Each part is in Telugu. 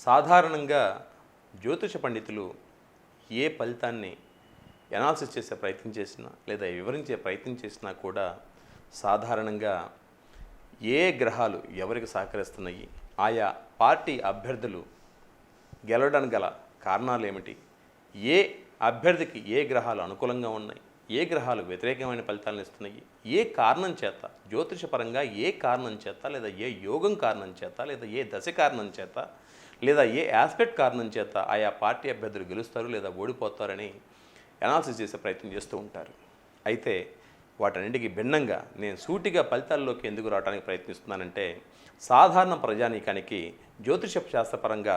సాధారణంగా జ్యోతిష పండితులు ఏ ఫలితాన్ని ఎనాలిసిస్ చేసే ప్రయత్నం చేసినా లేదా వివరించే ప్రయత్నం చేసినా కూడా సాధారణంగా ఏ గ్రహాలు ఎవరికి సహకరిస్తున్నాయి, ఆయా పార్టీ అభ్యర్థులు గెలవడానికి గల కారణాలు ఏమిటి, ఏ అభ్యర్థికి ఏ గ్రహాలు అనుకూలంగా ఉన్నాయి, ఏ గ్రహాలు వ్యతిరేకమైన ఫలితాలను ఇస్తున్నాయి, ఏ కారణం చేత జ్యోతిషపరంగా ఏ కారణం చేత లేదా ఏ యోగం కారణం చేత లేదా ఏ దశ కారణం చేత లేదా ఏ ఆస్పెక్ట్ కారణం చేత ఆయా పార్టీ అభ్యర్థులు గెలుస్తారు లేదా ఓడిపోతారని ఎనాలిసిస్ చేసే ప్రయత్నం చేస్తూ ఉంటారు. అయితే వాటన్నిటికీ భిన్నంగా నేను సూటిగా ఫలితాల్లోకి ఎందుకు రావడానికి ప్రయత్నిస్తున్నానంటే, సాధారణ ప్రజానీకానికి జ్యోతిష శాస్త్రపరంగా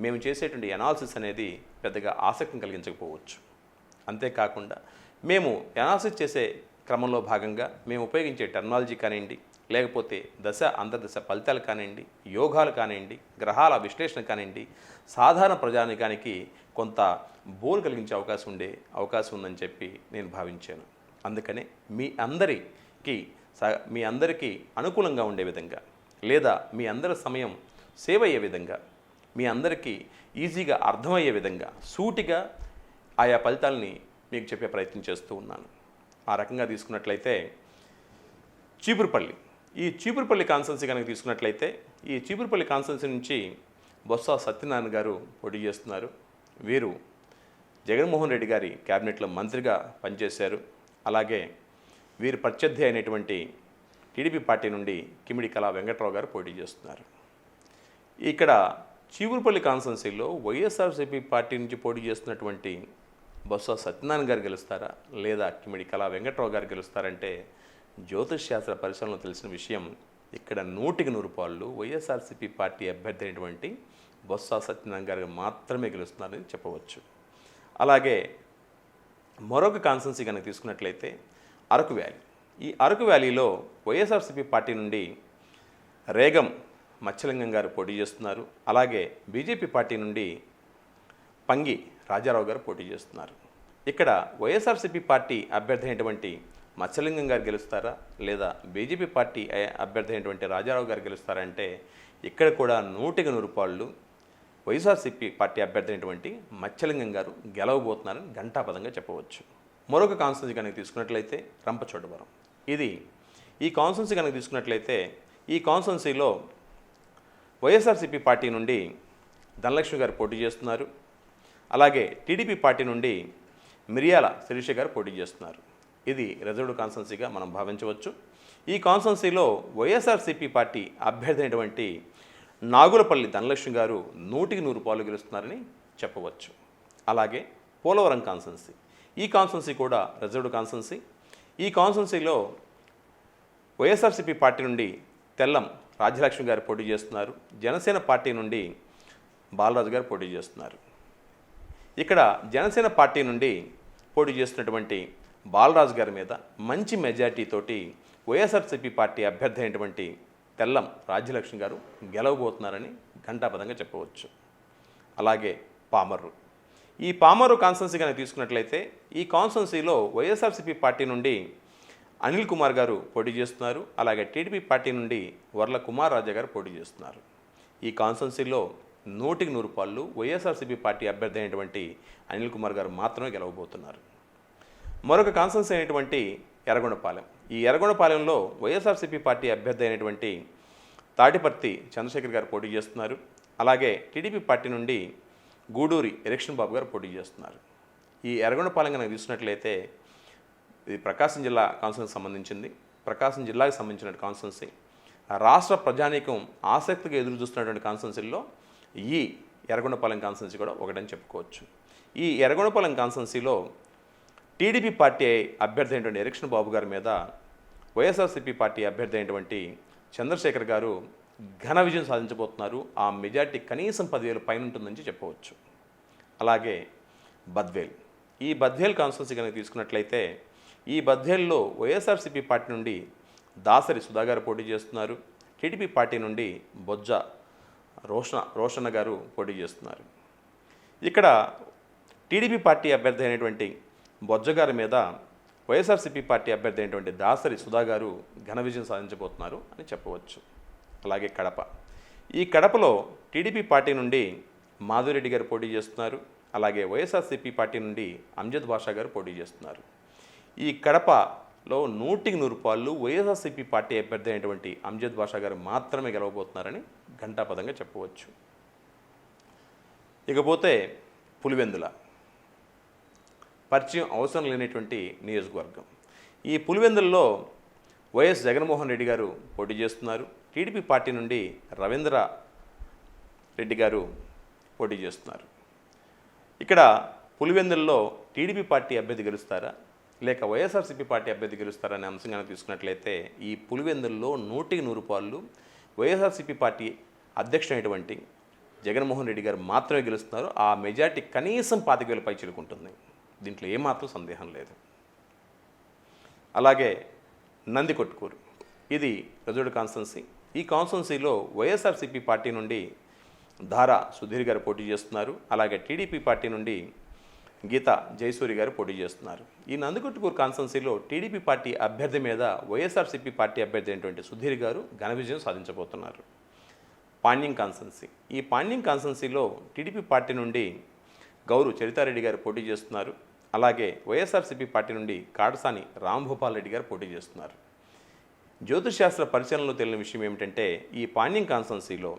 మేము చేసేటువంటి ఎనాలిసిస్ అనేది పెద్దగా ఆసక్తిని కలిగించకపోవచ్చు. అంతేకాకుండా మేము ఎనాలిసిస్ చేసే క్రమంలో భాగంగా మేము ఉపయోగించే టెక్నాలజీ కానివ్వండి, లేకపోతే దశ అంతర్దశ ఫలితాలు కానివ్వండి, యోగాలు కానివ్వండి, గ్రహాల విశ్లేషణ కానివ్వండి, సాధారణ ప్రజానికానికి కొంత బోర్ కలిగించే అవకాశం ఉందని చెప్పి నేను భావించాను. అందుకనే మీ అందరికీ అనుకూలంగా ఉండే విధంగా లేదా మీ అందరి సమయం సేవ్ అయ్యే విధంగా, మీ అందరికీ ఈజీగా అర్థమయ్యే విధంగా సూటిగా ఆయా ఫలితాలని మీకు చెప్పే ప్రయత్నం చేస్తూ ఉన్నాను. ఆ రకంగా తీసుకున్నట్లయితే ఈ చీపురుపల్లి కాన్స్టిట్యున్సీ కనుక తీసుకున్నట్లయితే ఈ చీపురుపల్లి కాన్స్టిట్యున్సీ నుంచి బొత్స సత్యనారాయణ గారు పోటీ చేస్తున్నారు. వీరు జగన్మోహన్ రెడ్డి గారి క్యాబినెట్లో మంత్రిగా పనిచేశారు. అలాగే వీరు ప్రత్యర్థి అయినటువంటి టీడీపీ పార్టీ నుండి కిమిడి కళా వెంకట్రావు గారు పోటీ చేస్తున్నారు. ఇక్కడ చీపురుపల్లి కాన్స్టిట్యున్సీలో వైఎస్ఆర్సీపీ పార్టీ నుంచి పోటీ చేస్తున్నటువంటి బొత్స సత్యనారాయణ గారు గెలుస్తారా లేదా కిమిడి కళా వెంకట్రావు గారు గెలుస్తారంటే జ్యోతిష్ శాస్త్ర పరిశీలనలో తెలిసిన విషయం. ఇక్కడ 100% వైఎస్ఆర్సీపీ పార్టీ అభ్యర్థి అయినటువంటి బొత్స సత్యనారాయణ గారు మాత్రమే గెలుస్తున్నారని చెప్పవచ్చు. అలాగే మరొక కాన్స్టిట్యున్సీ కనుక తీసుకున్నట్లయితే అరకు వ్యాలీ. ఈ అరకు వ్యాలీలో వైఎస్ఆర్సీపీ పార్టీ నుండి రేగం మత్స్యలింగం గారు పోటీ చేస్తున్నారు. అలాగే బీజేపీ పార్టీ నుండి పంగి రాజారావు గారు పోటీ చేస్తున్నారు. ఇక్కడ వైఎస్ఆర్సీపీ పార్టీ అభ్యర్థి అయినటువంటి మత్స్యలింగం గారు గెలుస్తారా లేదా బీజేపీ పార్టీ అభ్యర్థి అయినటువంటి రాజారావు గారు గెలుస్తారంటే ఇక్కడ కూడా 100% వైఎస్ఆర్సీపీ పార్టీ అభ్యర్థి అయినటువంటి మత్స్యలింగం గారు గెలవబోతున్నారని ఘంటాపదంగా చెప్పవచ్చు. మరొక కాన్స్టిట్యున్సీ కనుక తీసుకున్నట్లయితే రంపచోడవరం. ఈ కాన్స్టిట్యున్సీ కనుక తీసుకున్నట్లయితే ఈ కాన్స్టిట్యున్సీలో వైఎస్ఆర్సీపీ పార్టీ నుండి ధనలక్ష్మి గారు పోటీ చేస్తున్నారు. అలాగే టీడీపీ పార్టీ నుండి మిరియాల శిరీష గారు పోటీ చేస్తున్నారు. ఇది రిజర్వ్డ్ కాన్స్టిట్యున్సీగా మనం భావించవచ్చు. ఈ కాన్స్టిట్యున్సీలో వైఎస్ఆర్సీపీ పార్టీ అభ్యర్థి అయినటువంటి నాగులపల్లి ధనలక్ష్మి గారు 100% గెలుస్తున్నారని చెప్పవచ్చు. అలాగే పోలవరం కాన్స్టిట్యున్సీ. ఈ కాన్స్టిట్యున్సీ కూడా రిజర్వ్డ్ కాన్స్టిట్యున్సీ. ఈ కాన్స్టిట్యున్సీలో వైఎస్ఆర్సీపీ పార్టీ నుండి తెల్లం రాజ్యలక్ష్మి గారు పోటీ చేస్తున్నారు. జనసేన పార్టీ నుండి బాలరాజు గారు పోటీ చేస్తున్నారు. ఇక్కడ జనసేన పార్టీ నుండి పోటీ చేస్తున్నటువంటి బాలరాజు గారి మీద మంచి మెజార్టీతోటి వైఎస్ఆర్సీపీ పార్టీ అభ్యర్థి అయినటువంటి తెల్లం రాజ్యలక్ష్మి గారు గెలవబోతున్నారని ఘంటాపదంగా చెప్పవచ్చు. అలాగే పామర్రు. ఈ పామర్రు కాన్స్టిట్యున్సీ కనుక తీసుకున్నట్లయితే ఈ కాన్స్టిట్యున్సీలో వైఎస్ఆర్సీపీ పార్టీ నుండి అనిల్ కుమార్ గారు పోటీ చేస్తున్నారు. అలాగే టీడీపీ పార్టీ నుండి వర్ల కుమార్ రాజా గారు పోటీ చేస్తున్నారు. ఈ కాన్స్టిట్యున్సీలో 100% వైఎస్ఆర్సీపీ పార్టీ అభ్యర్థి అయినటువంటి అనిల్ కుమార్ గారు మాత్రమే గెలవబోతున్నారు. మరొక కాన్స్టిట్యున్సీ అయినటువంటి ఎర్రగొండపాలెం. ఈ ఎర్రగొండపాలెంలో వైఎస్ఆర్సీపీ పార్టీ అభ్యర్థి అయినటువంటి తాటిపర్తి చంద్రశేఖర్ గారు పోటీ చేస్తున్నారు. అలాగే టీడీపీ పార్టీ నుండి గూడూరి ఎలక్షన్ బాబు గారు పోటీ చేస్తున్నారు. ఈ ఎర్రగొండపాలెం కనుక చూసినట్లయితే ఇది ప్రకాశం జిల్లా కాన్స్టిట్యున్సీకి సంబంధించింది. ప్రకాశం జిల్లాకు సంబంధించిన కాన్స్టిట్యున్సీ. రాష్ట్ర ప్రజానీకం ఆసక్తిగా ఎదురు చూస్తున్నటువంటి కాన్స్టిట్యున్సీల్లో ఈ ఎర్రగొండపాలెం కాన్స్టిట్యున్సీ కూడా ఒకటని చెప్పుకోవచ్చు. ఈ ఎర్రగొండపాలెం కాన్స్టిట్యున్సీలో టీడీపీ పార్టీ అభ్యర్థి అయినటువంటి ఎలక్షన్ బాబు గారి మీద వైఎస్ఆర్సీపీ పార్టీ అభ్యర్థి అయినటువంటి చంద్రశేఖర్ గారు ఘన విజయం సాధించబోతున్నారు. ఆ మెజార్టీ కనీసం 10,000 పైన ఉంటుందని చెప్పవచ్చు. అలాగే బద్వేల్. ఈ బద్వేల్ కాన్స్టిట్యున్సీ కనుక తీసుకున్నట్లయితే ఈ బద్వేల్లో వైఎస్ఆర్సీపీ పార్టీ నుండి దాసరి సుధా గారు పోటీ చేస్తున్నారు. టీడీపీ పార్టీ నుండి బొజ్జ రోషన్న గారు పోటీ చేస్తున్నారు. ఇక్కడ టీడీపీ పార్టీ అభ్యర్థి అయినటువంటి బొజ్జ గారి మీద వైఎస్ఆర్సీపీ పార్టీ అభ్యర్థి అయినటువంటి దాసరి సుధా గారు ఘన విజయం సాధించబోతున్నారు అని చెప్పవచ్చు. అలాగే కడప. ఈ కడపలో టీడీపీ పార్టీ నుండి మాధురెడ్డి గారు పోటీ చేస్తున్నారు. అలాగే వైఎస్ఆర్సీపీ పార్టీ నుండి అంజద్ బాషా గారు పోటీ చేస్తున్నారు. ఈ కడపలో 100% వైఎస్ఆర్సీపీ పార్టీ అభ్యర్థి అయినటువంటి అంజద్ బాషా గారు మాత్రమే గెలవబోతున్నారని ఘంటాపథంగా చెప్పవచ్చు. ఇకపోతే పులివెందుల పరిచయం అవసరం లేనటువంటి నియోజకవర్గం. ఈ పులివెందులలో వైఎస్ జగన్మోహన్ రెడ్డి గారు పోటీ చేస్తున్నారు. టీడీపీ పార్టీ నుండి రవీంద్ర రెడ్డి గారు పోటీ చేస్తున్నారు. ఇక్కడ పులివెందులలో టీడీపీ పార్టీ అభ్యర్థి గెలుస్తారా లేక వైఎస్ఆర్సీపీ పార్టీ అభ్యర్థి గెలుస్తారా అనే అంశంగా తీసుకున్నట్లయితే ఈ పులివెందులలో 100% వైఎస్ఆర్సీపీ పార్టీ అధ్యక్షుడైనటువంటి జగన్మోహన్ రెడ్డి గారు మాత్రమే గెలుస్తున్నారు. ఆ మెజార్టీ కనీసం 25,000 పై చిలుకుంటుంది. దీంట్లో ఏమాత్రం సందేహం లేదు. అలాగే నందికొట్కూరు, ఇది రెజర్వ్డ్ కాన్స్టిట్యున్సీ. ఈ కాన్స్టిట్యున్సీలో వైఎస్ఆర్సీపీ పార్టీ నుండి ధారా సుధీర్ గారు పోటీ చేస్తున్నారు. అలాగే టీడీపీ పార్టీ నుండి గీతా జయసూరి గారు పోటీ చేస్తున్నారు. ఈ నందికొట్కూరు కాన్స్టిట్యున్సీలో టీడీపీ పార్టీ అభ్యర్థి మీద వైఎస్ఆర్సీపీ పార్టీ అభ్యర్థి అయినటువంటి సుధీర్ గారు ఘన విజయం సాధించబోతున్నారు. పాణ్యం కాన్స్టిట్యున్సీ, ఈ పాణ్యం కాన్స్టిట్యున్సీలో టీడీపీ పార్టీ నుండి గౌరు చరితారెడ్డి గారు పోటీ చేస్తున్నారు. అలాగే వైఎస్ఆర్సీపీ పార్టీ నుండి కాటసాని రాంభూపాల్ రెడ్డి గారు పోటీ చేస్తున్నారు. జ్యోతిషశాస్త్ర పరిశీలనలో తెలియని విషయం ఏమిటంటే ఈ పాణ్యం కాన్స్టిట్యున్సీలో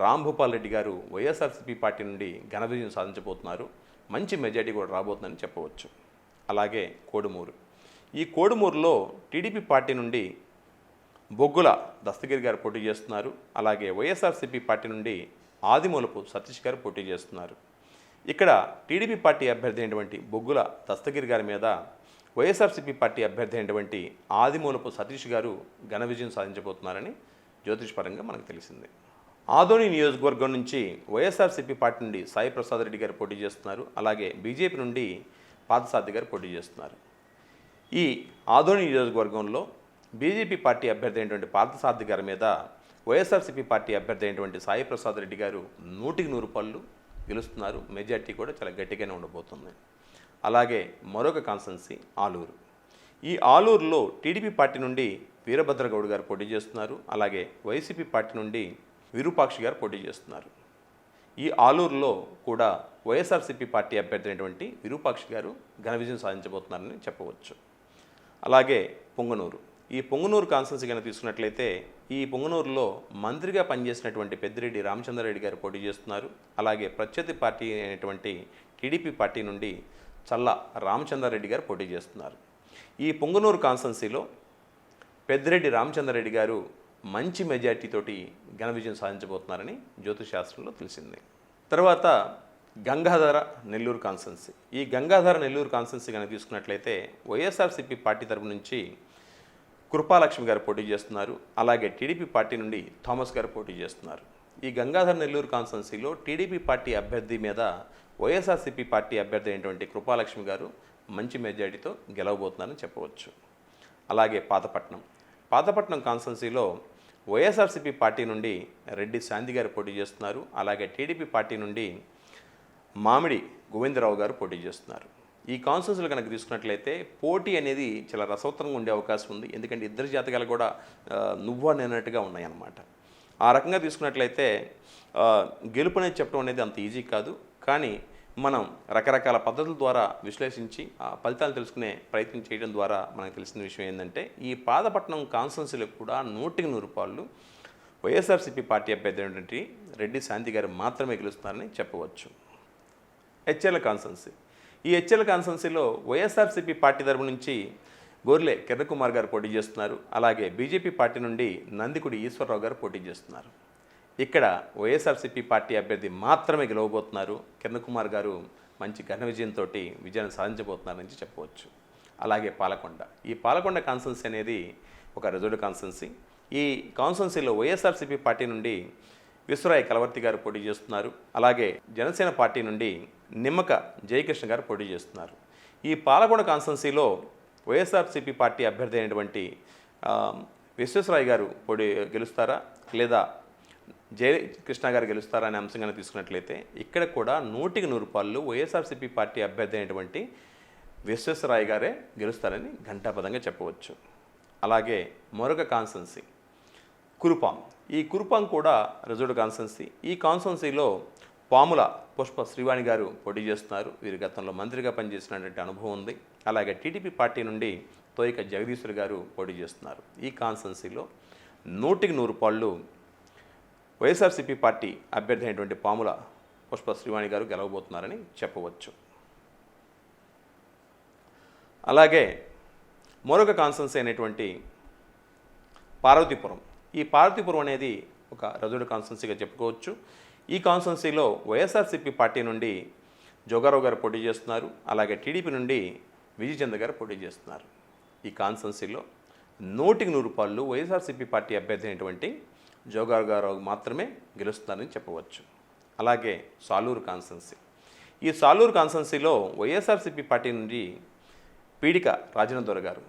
రాంభూపాల్ రెడ్డి గారు వైఎస్ఆర్సీపీ పార్టీ నుండి ఘన విజయం సాధించబోతున్నారు. మంచి మెజార్టీ కూడా రాబోతుందని చెప్పవచ్చు. అలాగే కోడుమూరు, ఈ కోడుమూరులో టీడీపీ పార్టీ నుండి బొగ్గుల దస్తగిరి గారు పోటీ చేస్తున్నారు. అలాగే వైఎస్ఆర్సీపీ పార్టీ నుండి ఆదిమూలపు సతీష్ గారు పోటీ చేస్తున్నారు. ఇక్కడ టీడీపీ పార్టీ అభ్యర్థి అయినటువంటి బొగ్గుల దస్తగిరి గారి మీద వైఎస్ఆర్సీపీ పార్టీ అభ్యర్థి అయినటువంటి ఆదిమూలపు సతీష్ గారు ఘన విజయం సాధించబోతున్నారని జ్యోతిష్పరంగా మనకు తెలిసింది. ఆదోని నియోజకవర్గం నుంచి వైఎస్ఆర్సీపీ పార్టీ నుండి సాయి ప్రసాద్ రెడ్డి గారు పోటీ చేస్తున్నారు. అలాగే బీజేపీ నుండి పార్థసారథి గారు పోటీ చేస్తున్నారు. ఈ ఆదోని నియోజకవర్గంలో బీజేపీ పార్టీ అభ్యర్థి అయినటువంటి పార్థసారథి గారి మీద వైఎస్ఆర్సీపీ పార్టీ అభ్యర్థి అయినటువంటి సాయి ప్రసాద్ రెడ్డి గారు 100% గెలుస్తున్నారు. మెజార్టీ కూడా చాలా గట్టిగానే ఉండబోతుంది. అలాగే మరొక కాన్స్టిట్యున్సీ ఆలూరు. ఈ ఆలూరులో టీడీపీ పార్టీ నుండి వీరభద్రగౌడ్ గారు పోటీ చేస్తున్నారు. అలాగే వైసీపీ పార్టీ నుండి విరూపాక్షి గారు పోటీ చేస్తున్నారు. ఈ ఆలూరులో కూడా వైఎస్ఆర్సీపీ పార్టీ అభ్యర్థి అయినటువంటి విరూపాక్షి గారు ఘన విజయం సాధించబోతున్నారని చెప్పవచ్చు. అలాగే పొంగనూరు, ఈ పొంగనూరు కాన్స్టిట్యున్సీ కనుక తీసుకున్నట్లయితే ఈ పొంగనూరులో మంత్రిగా పనిచేసినటువంటి పెద్దిరెడ్డి రామచంద్రారెడ్డి గారు పోటీ చేస్తున్నారు. అలాగే ప్రత్యర్థి పార్టీ అయినటువంటి టీడీపీ పార్టీ నుండి చల్ల రామచంద్రారెడ్డి గారు పోటీ చేస్తున్నారు. ఈ పొంగనూరు కాన్స్టిట్యున్సీలో పెద్దిరెడ్డి రామచంద్రారెడ్డి గారు మంచి మెజార్టీతోటి ఘన విజయం సాధించబోతున్నారని జ్యోతిషశాస్త్రంలో తెలిసింది. తర్వాత గంగాధర నెల్లూరు కాన్స్టిట్యున్సీ. ఈ గంగాధర నెల్లూరు కాన్స్టిట్యున్సీ కనుక తీసుకున్నట్లయితే వైఎస్ఆర్సీపీ పార్టీ తరపు నుంచి కృపాలక్ష్మి గారు పోటీ చేస్తున్నారు. అలాగే టీడీపీ పార్టీ నుండి థామస్ గారు పోటీ చేస్తున్నారు. ఈ గంగాధర నెల్లూరు కాన్స్టిట్యున్సీలో టీడీపీ పార్టీ అభ్యర్థి మీద వైఎస్ఆర్సీపీ పార్టీ అభ్యర్థి అయినటువంటి కృపాలక్ష్మి గారు మంచి మెజార్టీతో గెలవబోతున్నారని చెప్పవచ్చు. అలాగే పాతపట్నం కాన్స్టిట్యున్సీలో వైఎస్ఆర్సీపీ పార్టీ నుండి రెడ్డి శాంతి గారు పోటీ చేస్తున్నారు. అలాగే టీడీపీ పార్టీ నుండి మామిడి గోవిందరావు గారు పోటీ చేస్తున్నారు. ఈ కాన్స్టిట్యున్సీలు కనుక తీసుకున్నట్లయితే పోటీ అనేది చాలా రసవత్తరంగా ఉండే అవకాశం ఉంది. ఎందుకంటే ఇద్దరు జాతకాలు కూడా నువ్వు అన్నట్టుగా ఉన్నాయన్నమాట. ఆ రకంగా తీసుకున్నట్లయితే గెలుపు అనేది చెప్పడం అనేది అంత ఈజీ కాదు. కానీ మనం రకరకాల పద్ధతుల ద్వారా విశ్లేషించి ఆ ఫలితాలు తెలుసుకునే ప్రయత్నం చేయడం ద్వారా మనకు తెలిసిన విషయం ఏంటంటే ఈ పాతపట్నం కాన్స్టిట్యున్సీలకు కూడా 100% వైఎస్ఆర్సీపీ పార్టీ అభ్యర్థి అయినటువంటి రెడ్డి శాంతి గారు మాత్రమే గెలుస్తున్నారని చెప్పవచ్చు. HL constituency. ఈ హెచ్ఎల్ కాన్స్టిట్యున్సీలో వైఎస్ఆర్సీపీ పార్టీ తరపు నుంచి గోర్లే కిరణ్ కుమార్ గారు పోటీ చేస్తున్నారు. అలాగే బీజేపీ పార్టీ నుండి నందికుడి ఈశ్వరరావు గారు పోటీ చేస్తున్నారు. ఇక్కడ వైఎస్ఆర్సీపీ పార్టీ అభ్యర్థి మాత్రమే గెలవబోతున్నారు. కిరణ్ కుమార్ గారు మంచి ఘన విజయంతో విజయాన్ని సాధించబోతున్నారని చెప్పవచ్చు. అలాగే పాలకొండ. ఈ పాలకొండ కాన్స్టిట్యున్సీ అనేది ఒక రిజర్వ్డ్ కాన్స్టిట్యున్సీ. ఈ కాన్స్టిట్యున్సీలో వైఎస్ఆర్సీపీ పార్టీ నుండి విశ్వరాయ్ కలవర్తి గారు పోటీ చేస్తున్నారు. అలాగే జనసేన పార్టీ నుండి నిమ్మక జయకృష్ణ గారు పోటీ చేస్తున్నారు. ఈ పాలకొండ కాన్స్టిట్యున్సీలో వైఎస్ఆర్సీపీ పార్టీ అభ్యర్థి అయినటువంటి విశ్వేశ్వరాయ్ గారు గెలుస్తారా లేదా జయకృష్ణ గారు గెలుస్తారా అనే అంశంగా తీసుకున్నట్లయితే ఇక్కడ కూడా 100% వైఎస్ఆర్సీపీ పార్టీ అభ్యర్థి అయినటువంటి విశ్వేశ్వరాయ్ గారే గెలుస్తారని ఘంటాపథంగా చెప్పవచ్చు. అలాగే మరొక కాన్స్టిట్యున్సీ కురుపాం. ఈ కురుపాం కూడా రిజర్వ్డ్ కాన్స్టిట్యున్సీ. ఈ కాన్స్టిట్యున్సీలో పాముల పుష్ప శ్రీవాణి గారు పోటీ చేస్తున్నారు. వీరు గతంలో మంత్రిగా పనిచేసినటువంటి అనుభవం ఉంది. అలాగే టీడీపీ పార్టీ నుండి తోయిక జగదీశ్వర్ గారు పోటీ చేస్తున్నారు. ఈ కాన్స్టెన్సీలో 100కి 100 వైఎస్ఆర్సీపీ పార్టీ అభ్యర్థి అయినటువంటి పాముల పుష్ప శ్రీవాణి గారు గెలవబోతున్నారని చెప్పవచ్చు. అలాగే మరొక కాన్స్టెన్సీ అయినటువంటి పార్వతీపురం. ఈ పార్వతీపురం అనేది ఒక రిజర్వ్డ్ కాన్స్టెన్సీగా చెప్పుకోవచ్చు. ఈ కాన్స్టెన్సీలో వైఎస్ఆర్సీపీ పార్టీ నుండి జోగారావు గారు పోటీ చేస్తున్నారు. అలాగే టీడీపీ నుండి విజయచంద్ర గారు పోటీ చేస్తున్నారు. ఈ కాన్స్టెన్సీలో 100కి 100 వైఎస్ఆర్సీపీ పార్టీ అభ్యర్థి అయినటువంటి జోగారావు మాత్రమే గెలుస్తున్నారని చెప్పవచ్చు. అలాగే సాలూరు కాన్స్టెన్సీ. ఈ సాలూరు కాన్స్టెన్సీలో వైఎస్ఆర్సీపీ పార్టీ నుండి పీడిక రాజేంద్ర గారు,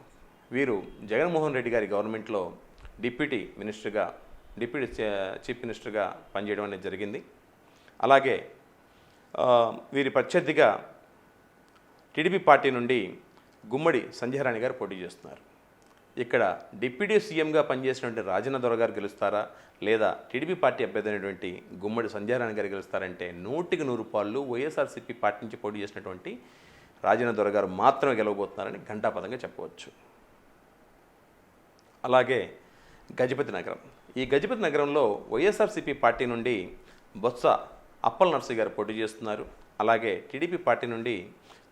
వీరు జగన్మోహన్ రెడ్డి గారి గవర్నమెంట్లో డిప్యూటీ చీఫ్ మినిస్టర్గా పనిచేయడం అనేది జరిగింది. అలాగే వీరి ప్రత్యర్థిగా టీడీపీ పార్టీ నుండి గుమ్మడి సంధ్యారాణి గారు పోటీ చేస్తున్నారు. ఇక్కడ డిప్యూటీ సీఎంగా పనిచేసినటువంటి రాజేంద్ర గారు గెలుస్తారా, లేదా టీడీపీ పార్టీ అభ్యర్థి అయినటువంటి గుమ్మడి సంధ్యారాణి గారు గెలుస్తారంటే 100కి 100 వైఎస్ఆర్సీపీ పార్టీ నుంచి పోటీ చేసినటువంటి రాజేంద్ర గారు మాత్రమే గెలవబోతున్నారని ఘంటాపథంగా చెప్పవచ్చు. అలాగే గజపతి నగరం. ఈ గజపతి నగరంలో వైఎస్ఆర్సీపీ పార్టీ నుండి బొత్స అప్పల్ నర్సయ్య గారు పోటీ చేస్తున్నారు. అలాగే టీడీపీ పార్టీ నుండి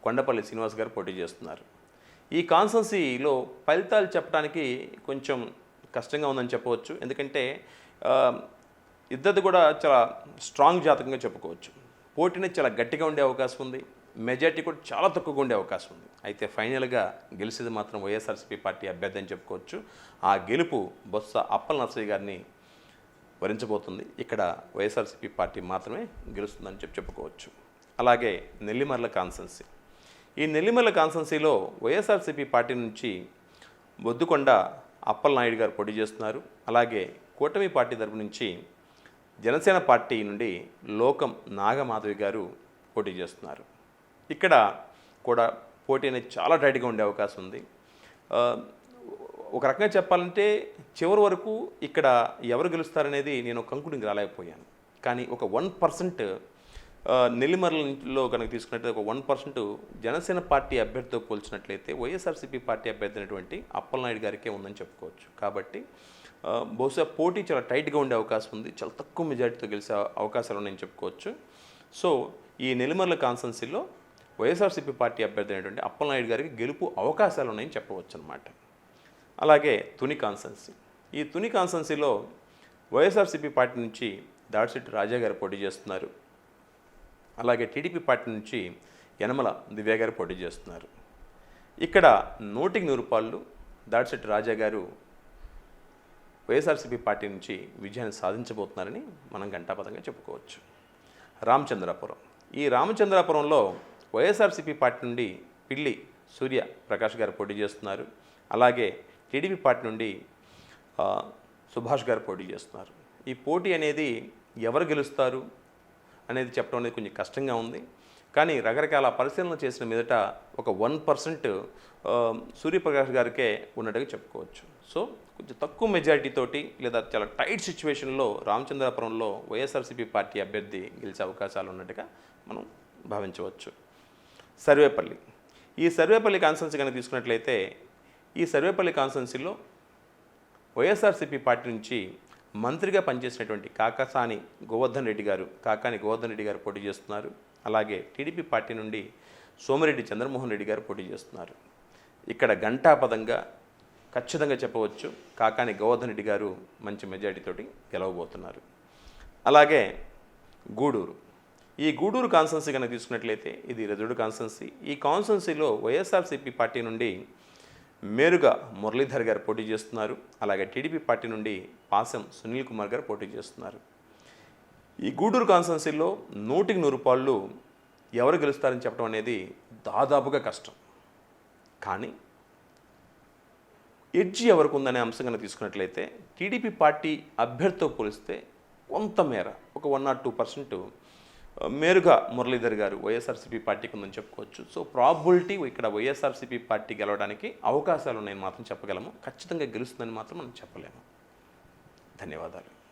కొండపల్లి శ్రీనివాస్ గారు పోటీ చేస్తున్నారు. ఈ కాన్స్టెన్సీలో ఫలితాలు చెప్పడానికి కొంచెం కష్టంగా ఉందని చెప్పవచ్చు. ఎందుకంటే ఇద్దరిది కూడా చాలా స్ట్రాంగ్ జాతకంగా చెప్పుకోవచ్చు. పోటీని చాలా గట్టిగా ఉండే అవకాశం ఉంది. మెజార్టీ కూడా చాలా తక్కువగా ఉండే అవకాశం ఉంది. అయితే ఫైనల్గా గెలిచేది మాత్రం వైఎస్ఆర్సీపీ పార్టీ అభ్యర్థి అని చెప్పుకోవచ్చు. ఆ గెలుపు బొత్స అప్పల్ నర్సయ్య గారిని వరించబోతుంది. ఇక్కడ వైఎస్ఆర్సీపీ పార్టీ మాత్రమే గెలుస్తుందని చెప్పుకోవచ్చు. అలాగే నెల్లిమర్ల కాన్స్టెన్సీ. ఈ నెల్లిమర్ల కాన్స్టెన్సీలో వైఎస్ఆర్సీపీ పార్టీ నుంచి బొద్దుకొండ అప్పల్ నాయుడు గారు పోటీ చేస్తున్నారు. అలాగే కూటమి పార్టీ తరపు నుంచి జనసేన పార్టీ నుండి లోకం నాగమాధవి గారు పోటీ చేస్తున్నారు. ఇక్కడ కూడా పోటీ అనేది చాలా టైట్గా ఉండే అవకాశం ఉంది. ఒక రకంగా చెప్పాలంటే చివరి వరకు ఇక్కడ ఎవరు గెలుస్తారనేది నేను కంక్లూడింగ్ రాలేకపోయాను. కానీ ఒక 1% నెల్లిమర్లలో కనుక తీసుకున్నట్లయితే ఒక 1% జనసేన పార్టీ అభ్యర్థితో పోల్చినట్లయితే వైఎస్ఆర్సీపీ పార్టీ అభ్యర్థి అయినటువంటి అప్పలనాయుడు గారికే ఉందని చెప్పుకోవచ్చు. కాబట్టి బహుశా పోటీ చాలా టైట్గా ఉండే అవకాశం ఉంది. చాలా తక్కువ మెజార్టీతో గెలిచే అవకాశాలు ఉన్నాయని చెప్పుకోవచ్చు. సో ఈ నెల్లిమర్ల కాన్స్టెన్సీలో వైఎస్ఆర్సీపీ పార్టీ అభ్యర్థి అయినటువంటి అప్పలనాయుడు గారికి గెలుపు అవకాశాలు ఉన్నాయని చెప్పవచ్చు అన్నమాట. అలాగే తుని కాన్స్టెన్సీ. ఈ తుని కాన్స్టెన్సీలో వైఎస్ఆర్సీపీ పార్టీ నుంచి దాడిశెట్టి రాజా గారు పోటీ చేస్తున్నారు. అలాగే టీడీపీ పార్టీ నుంచి యనమల దివ్య గారు పోటీ చేస్తున్నారు. ఇక్కడ 100కి 100 దాడిశెట్టి రాజా గారు వైఎస్ఆర్సీపీ పార్టీ నుంచి విజయాన్ని సాధించబోతున్నారని మనం ఘంటాపథంగా చెప్పుకోవచ్చు. రామచంద్రాపురం. ఈ రామచంద్రాపురంలో వైఎస్ఆర్సీపీ పార్టీ నుండి పిల్లి సూర్య ప్రకాష్ గారు పోటీ చేస్తున్నారు. అలాగే టీడీపీ పార్టీ నుండి సుభాష్ గారు పోటీ చేస్తున్నారు. ఈ పోటీ అనేది ఎవరు గెలుస్తారు అనేది చెప్పడం అనేది కొంచెం కష్టంగా ఉంది. కానీ రకరకాల పరిశీలన చేసిన మీదట ఒక 1% సూర్యప్రకాష్ గారికే ఉన్నట్టుగా చెప్పుకోవచ్చు. సో కొంచెం తక్కువ మెజారిటీ తోటి లేదా చాలా టైట్ సిచ్యువేషన్లో రామచంద్రాపురంలో వైఎస్ఆర్సీపీ పార్టీ అభ్యర్థి గెలిచే అవకాశాలు ఉన్నట్టుగా మనం భావించవచ్చు. సర్వేపల్లి. ఈ సర్వేపల్లి కాన్స్టెన్సీ కనుక తీసుకున్నట్లయితే ఈ సర్వేపల్లి కాన్స్టెన్సీలో వైఎస్ఆర్సీపీ పార్టీ నుంచి మంత్రిగా పనిచేసినటువంటి కాకాని గోవర్ధన్ రెడ్డి గారు పోటీ చేస్తున్నారు. అలాగే టీడీపీ పార్టీ నుండి సోమిరెడ్డి చంద్రమోహన్ రెడ్డి గారు పోటీ చేస్తున్నారు. ఇక్కడ ఘంటాపథంగా ఖచ్చితంగా చెప్పవచ్చు కాకాని గోవర్ధన్ రెడ్డి గారు మంచి మెజారిటీతోటి గెలవబోతున్నారు. అలాగే గూడూరు. ఈ గూడూరు కాన్స్టెన్సీ కనుక తీసుకున్నట్లయితే ఇది రిజర్వ్డ్ కాన్స్టెన్సీ. ఈ కాన్స్టెన్సీలో వైఎస్ఆర్సీపీ పార్టీ నుండి మేరుగా మురళీధర్ గారు పోటీ చేస్తున్నారు. అలాగే టీడీపీ పార్టీ నుండి పాసం సునీల్ కుమార్ గారు పోటీ చేస్తున్నారు. ఈ గూడూరు కాన్స్టెన్సీలో 100కి 100 ఎవరు గెలుస్తారని చెప్పడం అనేది దాదాపుగా కష్టం. కానీ ఎడ్జి ఎవరికి ఉందనే అంశం కనుక తీసుకున్నట్లయితే టీడీపీ పార్టీ అభ్యర్థితో పోలిస్తే కొంతమేర ఒక 1 or 2% మేరుగా మురళీధర్ గారు వైఎస్ఆర్సీపీ పార్టీకి ఉందని చెప్పుకోవచ్చు. సో ప్రాబిలిటీ ఇక్కడ వైఎస్ఆర్సీపీ పార్టీ గెలవడానికి అవకాశాలు ఉన్నాయని మాత్రం చెప్పగలము. ఖచ్చితంగా గెలుస్తుందని మాత్రం మనం చెప్పలేము. ధన్యవాదాలు.